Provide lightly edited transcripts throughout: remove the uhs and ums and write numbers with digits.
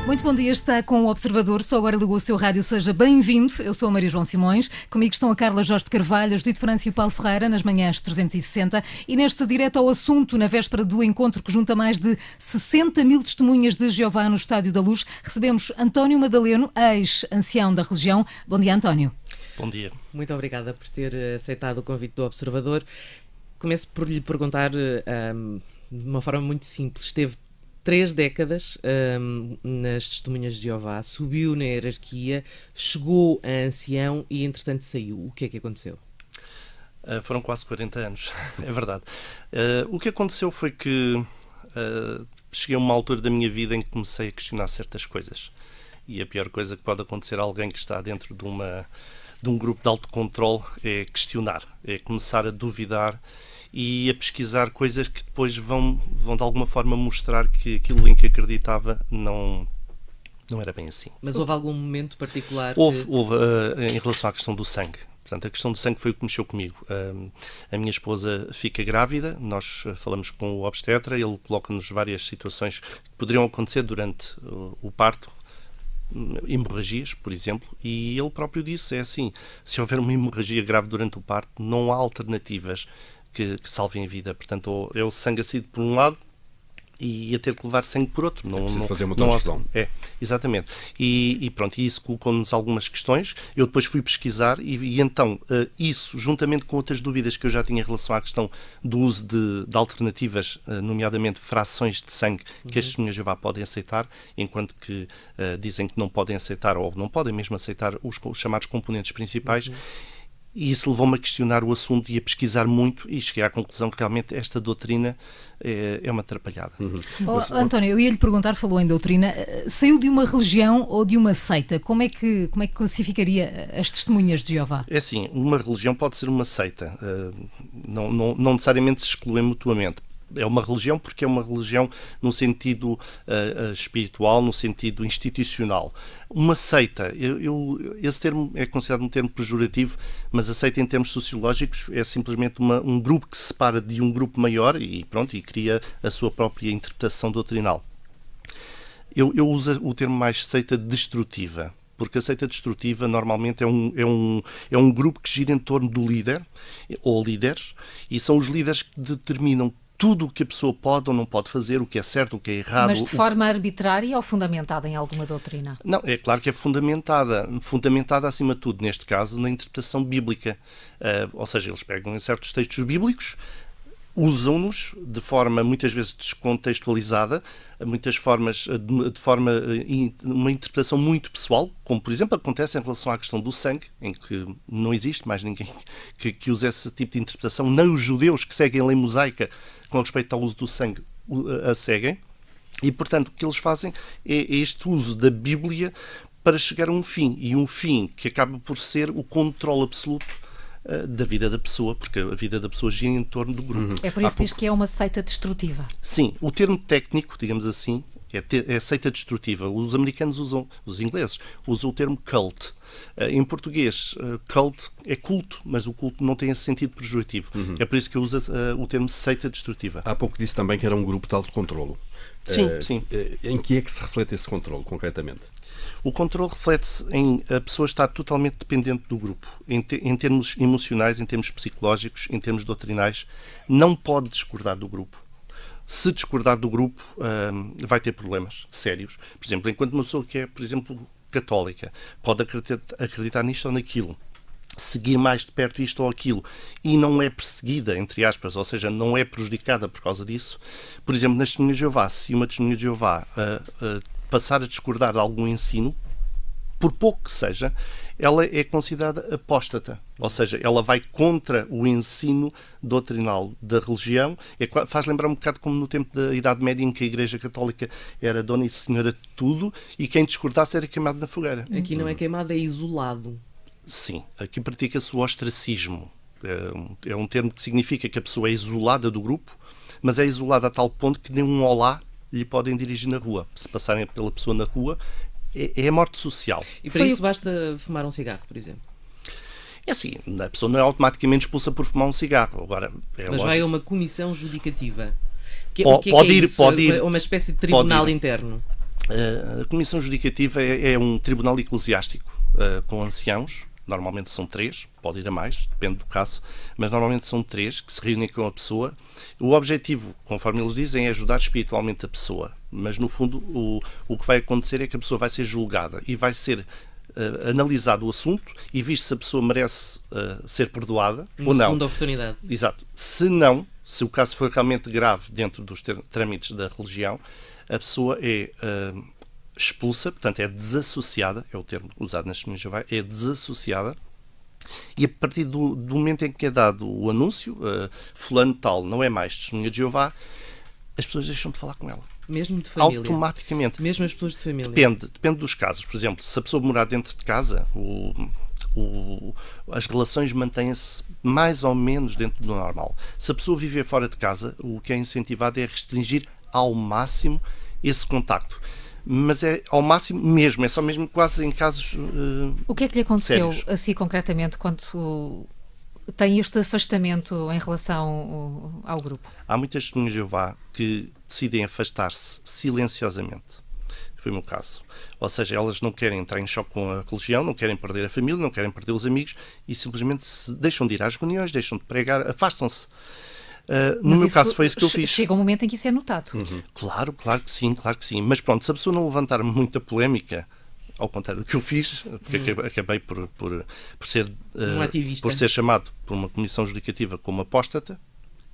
Muito bom dia, está com o Observador. Só agora ligou o seu rádio, seja bem-vindo. Eu sou a Maria João Simões. Comigo estão a Carla Jorge de Carvalho, a Judite França e o Paulo Ferreira, nas manhãs 360. E neste direto ao assunto, na véspera do encontro que junta mais de 60 mil testemunhas de Jeová no Estádio da Luz, recebemos António Madaleno, ex-ancião da religião. Bom dia, António. Bom dia. Muito obrigada por ter aceitado o convite do Observador. Começo por lhe perguntar, de uma forma muito simples, esteve 3 décadas nas Testemunhas de Jeová, subiu na hierarquia, chegou a ancião e entretanto saiu. O que é que aconteceu? Foram quase 40 anos, é verdade. O que aconteceu foi que cheguei a uma altura da minha vida em que comecei a questionar certas coisas. E a pior coisa que pode acontecer a alguém que está dentro de um grupo de autocontrole é questionar, é começar a duvidar e a pesquisar coisas que depois vão de alguma forma mostrar que aquilo em que acreditava não era bem assim. Mas houve algum momento particular? Houve em relação à questão do sangue. Portanto, a questão do sangue foi o que mexeu comigo. A minha esposa fica grávida, nós falamos com o obstetra, ele coloca-nos várias situações que poderiam acontecer durante o parto, hemorragias, por exemplo, e ele próprio disse, é assim, se houver uma hemorragia grave durante o parto, não há alternativas que salvem a vida. Portanto, ou é o sangue a sair por um lado e a ter que levar sangue por outro. Não preciso fazer uma transfusão. Exatamente. E pronto, e isso colocou-nos algumas questões. Eu depois fui pesquisar e então isso, juntamente com outras dúvidas que eu já tinha em relação à questão do uso de alternativas, nomeadamente frações de sangue, que as testemunhas de Jeová podem aceitar, enquanto que dizem que não podem aceitar, ou não podem mesmo aceitar os chamados componentes principais. E isso levou-me a questionar o assunto e a pesquisar muito e cheguei à conclusão que realmente esta doutrina é uma atrapalhada. António, eu ia lhe perguntar, falou em doutrina, saiu de uma religião ou de uma seita? Como é que classificaria as testemunhas de Jeová? É assim, uma religião pode ser uma seita, não necessariamente se excluem mutuamente. É uma religião porque é uma religião no sentido espiritual, no sentido institucional. Uma seita, esse termo é considerado um termo pejorativo, mas a seita em termos sociológicos é simplesmente um grupo que se separa de um grupo maior e cria a sua própria interpretação doutrinal. Eu uso o termo mais seita destrutiva, porque a seita destrutiva normalmente é um grupo que gira em torno do líder ou líderes, e são os líderes que determinam tudo o que a pessoa pode ou não pode fazer, o que é certo, o que é errado. Mas de forma arbitrária ou fundamentada em alguma doutrina? Não, é claro que é fundamentada acima de tudo, neste caso, na interpretação bíblica. Ou seja, eles pegam em certos textos bíblicos, usam-nos de forma muitas vezes descontextualizada, muitas formas de forma uma interpretação muito pessoal, como por exemplo acontece em relação à questão do sangue, em que não existe mais ninguém que use esse tipo de interpretação, nem os judeus que seguem a lei mosaica com respeito ao uso do sangue a seguem, e portanto o que eles fazem é este uso da Bíblia para chegar a um fim, e um fim que acaba por ser o controle absoluto da vida da pessoa, porque a vida da pessoa gira em torno do grupo. É por isso que diz que é uma seita destrutiva. Sim, o termo técnico, digamos assim, é seita destrutiva. Os americanos os ingleses usam o termo cult. Em português, cult é culto, mas o culto não tem esse sentido pejorativo. É por isso que eu uso o termo seita destrutiva. Há pouco disse também que era um grupo de autocontrolo. Sim. Em que é que se reflete esse controle, concretamente? O controle reflete-se em a pessoa estar totalmente dependente do grupo, em termos emocionais, em termos psicológicos, em termos doutrinais. Não pode discordar do grupo. Se discordar do grupo, vai ter problemas sérios. Por exemplo, enquanto uma pessoa que é, por exemplo, católica, pode acreditar nisto ou naquilo, seguir mais de perto isto ou aquilo, e não é perseguida, entre aspas, ou seja, não é prejudicada por causa disso. Por exemplo, nas testemunhas de Jeová, se uma testemunha de Jeová passar a discordar de algum ensino, por pouco que seja, ela é considerada apóstata. Ou seja, ela vai contra o ensino doutrinal da religião. Faz lembrar um bocado como no tempo da Idade Média, em que a Igreja Católica era dona e senhora de tudo, e quem discordasse era queimado na fogueira. Aqui não é queimado, é isolado. Sim, aqui pratica-se o ostracismo. É um termo que significa que a pessoa é isolada do grupo, mas é isolada a tal ponto que nem um olá lhe podem dirigir na rua. Se passarem pela pessoa na rua, é a morte social. E para isso basta fumar um cigarro, por exemplo? É assim, a pessoa não é automaticamente expulsa por fumar um cigarro. Agora, Mas vai a uma comissão judicativa. Pode ir. Uma espécie de tribunal interno. A comissão judicativa é um tribunal eclesiástico com anciãos. Normalmente são 3, pode ir a mais, depende do caso, mas normalmente são 3 que se reúnem com a pessoa. O objetivo, conforme eles dizem, é ajudar espiritualmente a pessoa, mas no fundo o que vai acontecer é que a pessoa vai ser julgada e vai ser analisado o assunto e visto se a pessoa merece ser perdoada ou não. Uma segunda oportunidade. Exato. Se não, se o caso for realmente grave dentro dos trâmites da religião, a pessoa é expulsa, portanto é desassociada, é o termo usado nas testemunhas de Jeová, é desassociada, e a partir do momento em que é dado o anúncio, fulano tal não é mais testemunha de Jeová, as pessoas deixam de falar com ela. Mesmo de família? Automaticamente. Mesmo as pessoas de família? Depende dos casos. Por exemplo, se a pessoa morar dentro de casa, as relações mantêm-se mais ou menos dentro do normal. Se a pessoa viver fora de casa, o que é incentivado é restringir ao máximo esse contacto. Mas é ao máximo mesmo, é só mesmo quase em casos O que é que lhe aconteceu sérios. assim concretamente quando tem este afastamento em relação ao grupo? Há muitas testemunhas de Jeová que decidem afastar-se silenciosamente. Foi o meu caso. Ou seja, elas não querem entrar em choque com a religião, não querem perder a família, não querem perder os amigos e simplesmente deixam de ir às reuniões, deixam de pregar, afastam-se. No meu caso foi isso que eu fiz. Chega um momento em que isso é notado. Claro que sim. Mas pronto, se a pessoa não levantar muita polémica, ao contrário do que eu fiz, porque acabei por ser um ativista. Por ser chamado por uma comissão judicativa como apóstata,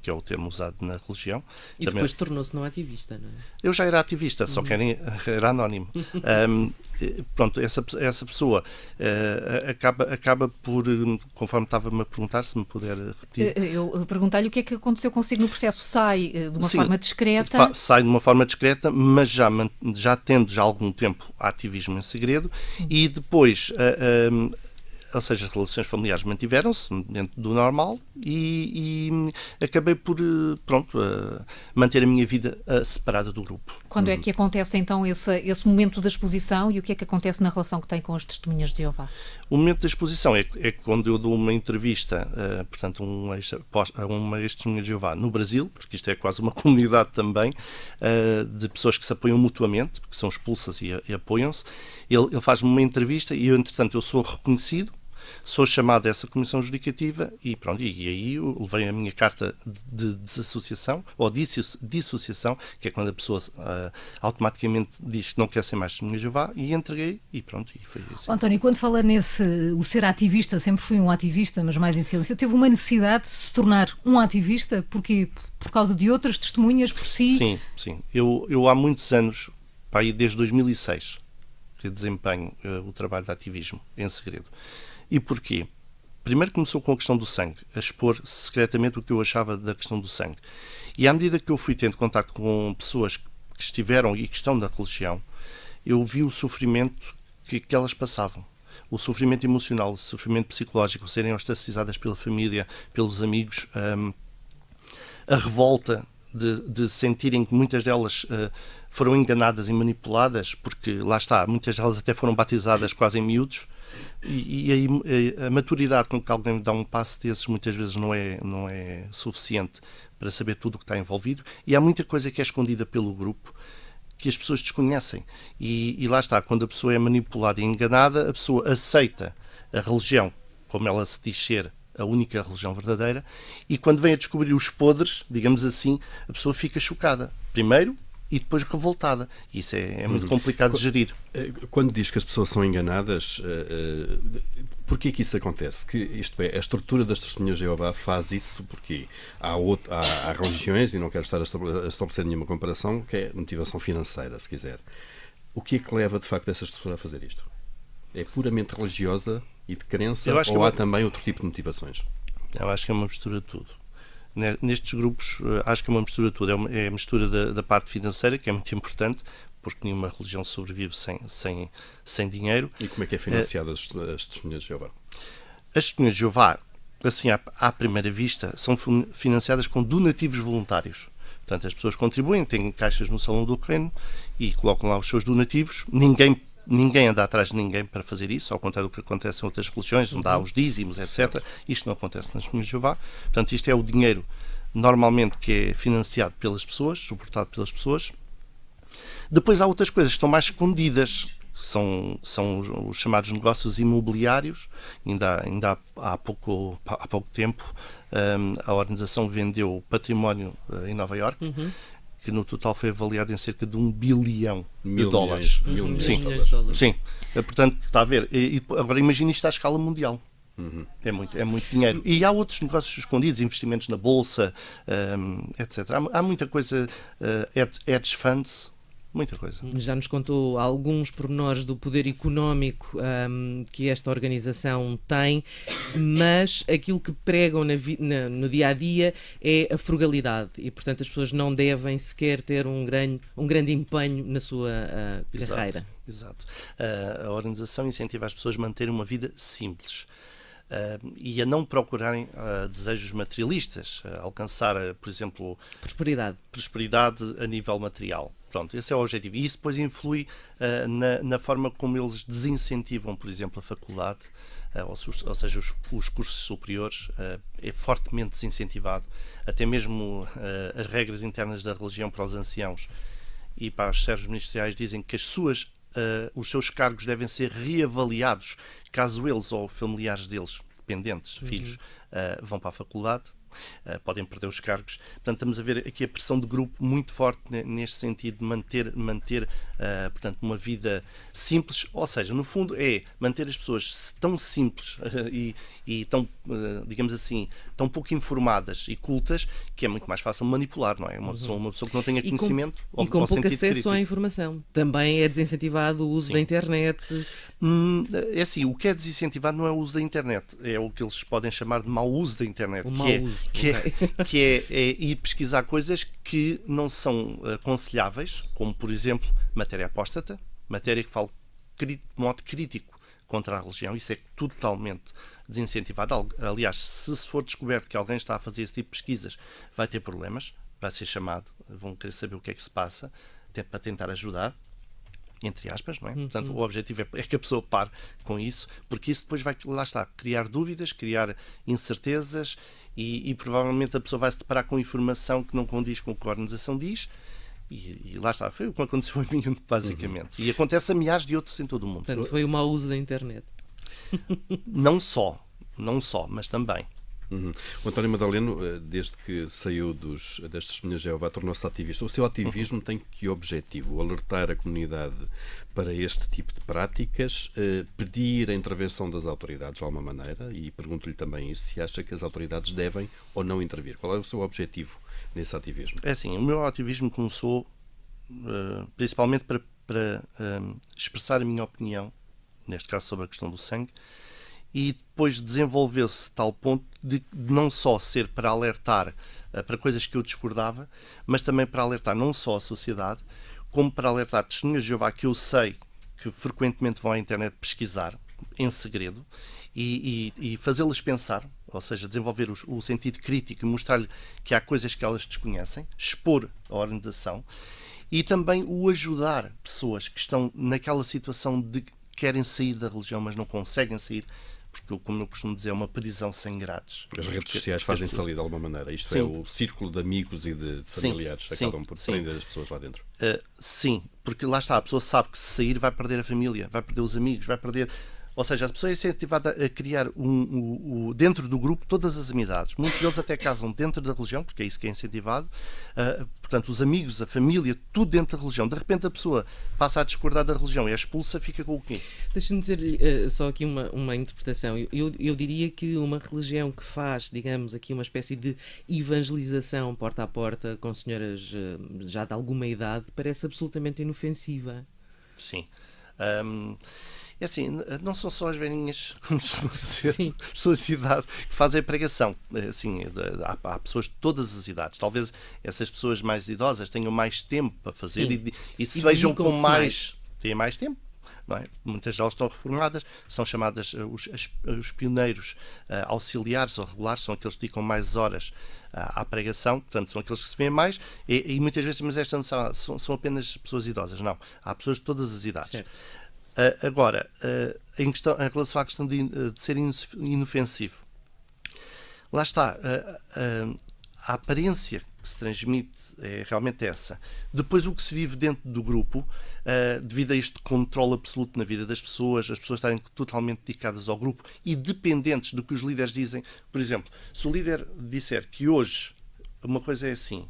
que é o termo usado na religião. E depois tornou-se não ativista, não é? Eu já era ativista, só que era anónimo. Pronto, essa pessoa acaba por, conforme estava-me a perguntar, se me puder repetir. Eu perguntei-lhe o que é que aconteceu consigo no processo. Sai de uma forma discreta? Sai de uma forma discreta, mas já tendo já algum tempo ativismo em segredo e depois... ou seja, as relações familiares mantiveram-se dentro do normal e acabei por, manter a minha vida separada do grupo. Quando é que acontece, então, esse momento da exposição e o que é que acontece na relação que tem com as testemunhas de Jeová? O momento da exposição é quando eu dou uma entrevista, portanto, a uma ex-testemunha de Jeová no Brasil, porque isto é quase uma comunidade também, de pessoas que se apoiam mutuamente, que são expulsas e apoiam-se. Ele faz-me uma entrevista e eu, entretanto, eu sou reconhecido, sou chamado a essa comissão judicativa e pronto, e aí eu levei a minha carta de desassociação ou dissociação, que é quando a pessoa automaticamente diz que não quer ser mais testemunha de Jeová, e entreguei e pronto, e foi assim. António, quando fala o ser ativista, sempre fui um ativista, mas mais em silêncio, teve uma necessidade de se tornar um ativista? Porquê? Por causa de outras testemunhas por si? Sim. Eu há muitos anos, desde 2006, que desempenho o trabalho de ativismo em segredo. E porquê? Primeiro começou com a questão do sangue, a expor secretamente o que eu achava da questão do sangue. E à medida que eu fui tendo contacto com pessoas que estiveram e que estão na religião, eu vi o sofrimento que elas passavam. O sofrimento emocional, o sofrimento psicológico, serem ostracizadas pela família, pelos amigos, a revolta de sentirem que muitas delas foram enganadas e manipuladas, porque lá está, muitas delas até foram batizadas quase em miúdos, e aí a maturidade com que alguém dá um passo desses muitas vezes não é suficiente para saber tudo o que está envolvido, e há muita coisa que é escondida pelo grupo que as pessoas desconhecem, e lá está, quando a pessoa é manipulada e enganada, a pessoa aceita a religião como ela se diz ser a única religião verdadeira, e quando vem a descobrir os podres, digamos assim, a pessoa fica chocada primeiro e depois revoltada. E isso é muito complicado de gerir. Quando diz que as pessoas são enganadas, porquê que isso acontece? Isto é, a estrutura das testemunhas de Jeová faz isso porque há religiões, e não quero estar a estabelecer nenhuma comparação, que é motivação financeira, se quiser. O que é que leva, de facto, essa estrutura a fazer isto? É puramente religiosa e de crença, ou há também outro tipo de motivações? Eu acho que é uma mistura de tudo. Nestes grupos, acho que é uma mistura de tudo. É a mistura da parte financeira, que é muito importante, porque nenhuma religião sobrevive sem dinheiro. E como é que é financiada as testemunhas de Jeová? As testemunhas de Jeová, assim, à primeira vista, são financiadas com donativos voluntários. Portanto, as pessoas contribuem, têm caixas no Salão do Reino e colocam lá os seus donativos. Ninguém anda atrás de ninguém para fazer isso, ao contrário do que acontece em outras religiões, onde há os dízimos, etc. Isto não acontece nas Testemunhas de Jeová. Portanto, isto é o dinheiro, normalmente, que é financiado pelas pessoas, suportado pelas pessoas. Depois há outras coisas que estão mais escondidas, são os chamados negócios imobiliários. Ainda há pouco tempo a organização vendeu património em Nova Iorque, que no total foi avaliado em cerca de $1 bilhão de dólares. Sim. Sim. Portanto, está a ver. Agora imagine isto à escala mundial. É muito dinheiro. E há outros negócios escondidos, investimentos na bolsa, etc. Há muita coisa, hedge funds, muita coisa. Já nos contou alguns pormenores do poder económico que esta organização tem, mas aquilo que pregam no dia-a-dia é a frugalidade e, portanto, as pessoas não devem sequer ter um grande empenho na sua carreira. Exato. A organização incentiva as pessoas a manterem uma vida simples. E a não procurarem desejos materialistas, a alcançar, por exemplo, prosperidade a nível material. Pronto, esse é o objetivo. E isso depois influi na forma como eles desincentivam, por exemplo, a faculdade, ou seja, os cursos superiores, é fortemente desincentivado. Até mesmo as regras internas da religião para os anciãos e para os servos ministeriais dizem que os seus cargos devem ser reavaliados caso eles ou familiares deles, dependentes, filhos, vão para a faculdade, podem perder os cargos. Portanto, estamos a ver aqui a pressão de grupo muito forte neste sentido de manter portanto, uma vida simples, ou seja, no fundo é manter as pessoas tão simples e tão, digamos assim, tão pouco informadas e cultas que é muito mais fácil manipular, não é? Uma pessoa que não tenha conhecimento e com pouco acesso à informação. Também é desincentivado o uso da internet. É assim, o que é desincentivado não é o uso da internet, é o que eles podem chamar de mau uso da internet, que é ir pesquisar coisas que não são aconselháveis, como, por exemplo, matéria apóstata, matéria que fala de modo crítico contra a religião. Isso é totalmente desincentivado. Aliás, se for descoberto que alguém está a fazer esse tipo de pesquisas, vai ter problemas, vai ser chamado, vão querer saber o que é que se passa, até para tentar ajudar, entre aspas, não é? Portanto, o objetivo é que a pessoa pare com isso, porque isso depois vai, lá está, criar dúvidas, criar incertezas e provavelmente a pessoa vai se deparar com informação que não condiz com o que a organização diz e lá está, foi o que aconteceu a mim, basicamente. E acontece a milhares de outros em todo o mundo. Portanto, foi o mau uso da internet. Não só, mas também. O António Madaleno, desde que saiu das Testemunhas de Jeová, tornou-se ativista. O seu ativismo tem que objetivo? Alertar a comunidade para este tipo de práticas, pedir a intervenção das autoridades de alguma maneira, e pergunto-lhe também isso, se acha que as autoridades devem ou não intervir. Qual é o seu objetivo nesse ativismo? É assim, o meu ativismo começou principalmente para expressar a minha opinião, neste caso sobre a questão do sangue, e depois desenvolveu-se tal ponto de não só ser para alertar para coisas que eu discordava, mas também para alertar não só a sociedade, como para alertar testemunhas de Jeová que eu sei que frequentemente vão à internet pesquisar em segredo e fazê-las pensar, ou seja, desenvolver o sentido crítico e mostrar-lhe que há coisas que elas desconhecem, expor a organização e também o ajudar pessoas que estão naquela situação de que querem sair da religião, mas não conseguem sair, porque, como eu costumo dizer, é uma prisão sem grades. As redes sociais fazem-se ali de alguma maneira. Isto é o círculo de amigos e de familiares acabam por prender as pessoas lá dentro. Sim, porque lá está, a pessoa sabe que se sair vai perder a família, vai perder os amigos, vai perder... Ou seja, a pessoa é incentivada a criar dentro do grupo todas as amizades. Muitos deles até casam dentro da religião, porque é isso que é incentivado. Portanto, os amigos, a família, tudo dentro da religião. De repente a pessoa passa a discordar da religião e é expulsa, fica com o quê? Deixa-me dizer só aqui uma interpretação. Eu diria que uma religião que faz, digamos, aqui uma espécie de evangelização porta a porta com senhoras já de alguma idade parece absolutamente inofensiva. Sim. É assim, não são só as velhinhas, como se pode dizer, pessoas de idade que fazem a pregação. Assim, há pessoas de todas as idades. Talvez essas pessoas mais idosas tenham mais tempo para fazer e se vejam com mais... Têm mais tempo. não é? Muitas delas estão reformadas, são chamadas os pioneiros auxiliares ou regulares, são aqueles que dedicam mais horas à pregação, portanto, são aqueles que se vêem mais, e muitas vezes, mas estas são apenas pessoas idosas, não. Há pessoas de todas as idades. Certo. Agora, em relação à questão de ser inofensivo, lá está, a aparência que se transmite é realmente essa. Depois, o que se vive dentro do grupo, devido a este controle absoluto na vida das pessoas, as pessoas estarem totalmente dedicadas ao grupo e dependentes do que os líderes dizem. Por exemplo, se o líder disser que hoje uma coisa é assim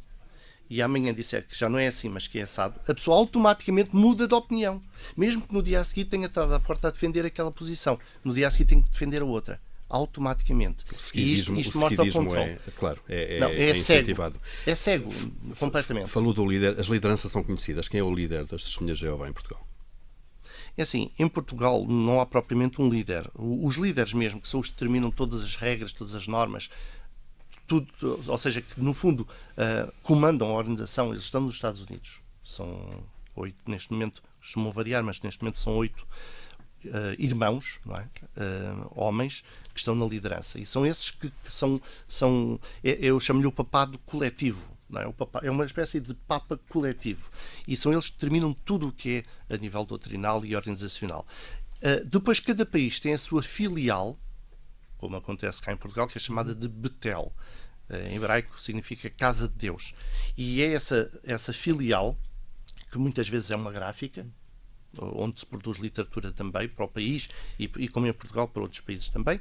e amanhã disser que já não é assim, mas que é assado, a pessoa automaticamente muda de opinião. Mesmo que no dia a seguir tenha estado à porta a defender aquela posição, no dia a seguir tem que defender a outra. Automaticamente. E isto mostra o controle. Claro, é incentivado. É cego, completamente. Falou do líder. As lideranças são conhecidas. Quem é o líder das Testemunhas de Jeová em Portugal? É assim, em Portugal não há propriamente um líder. Os líderes mesmo, que são os que determinam todas as regras, todas as normas, tudo, ou seja, que no fundo comandam a organização, eles estão nos Estados Unidos. São 8 neste momento, costumam variar, mas neste momento são 8 irmãos, não é? Homens que estão na liderança, e são esses que são eu chamo-lhe o papado coletivo, não é? É uma espécie de papa coletivo, e são eles que determinam tudo o que é a nível doutrinal e organizacional. Depois, cada país tem a sua filial, como acontece cá em Portugal, que é chamada de Betel. Em hebraico significa Casa de Deus, e é essa filial, que muitas vezes é uma gráfica, onde se produz literatura também para o país e como em Portugal, para outros países também.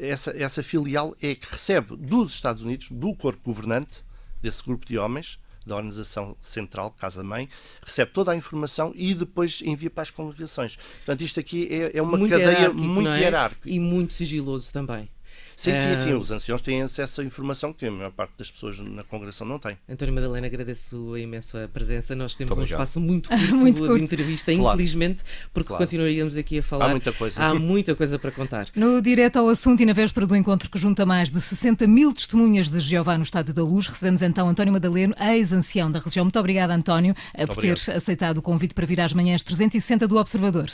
Essa filial é que recebe dos Estados Unidos, do corpo governante, desse grupo de homens, da organização central, Casa-Mãe, recebe toda a informação e depois envia para as congregações. Portanto, isto aqui é uma cadeia muito hierárquica. E muito sigiloso também. Sim. Os anciãos têm acesso à informação que a maior parte das pessoas na congregação não tem. António Madalena, agradeço imenso a presença. Nós temos muito um espaço muito curto, de entrevista, claro, infelizmente, porque continuaríamos aqui a falar. Há muita coisa para contar. No Direto ao Assunto e na véspera do encontro que junta mais de 60 mil testemunhas de Jeová no Estádio da Luz, recebemos então António Madaleno, ex-ancião da região. Muito obrigada, António, por ter aceitado o convite para vir às manhãs 360 do Observador.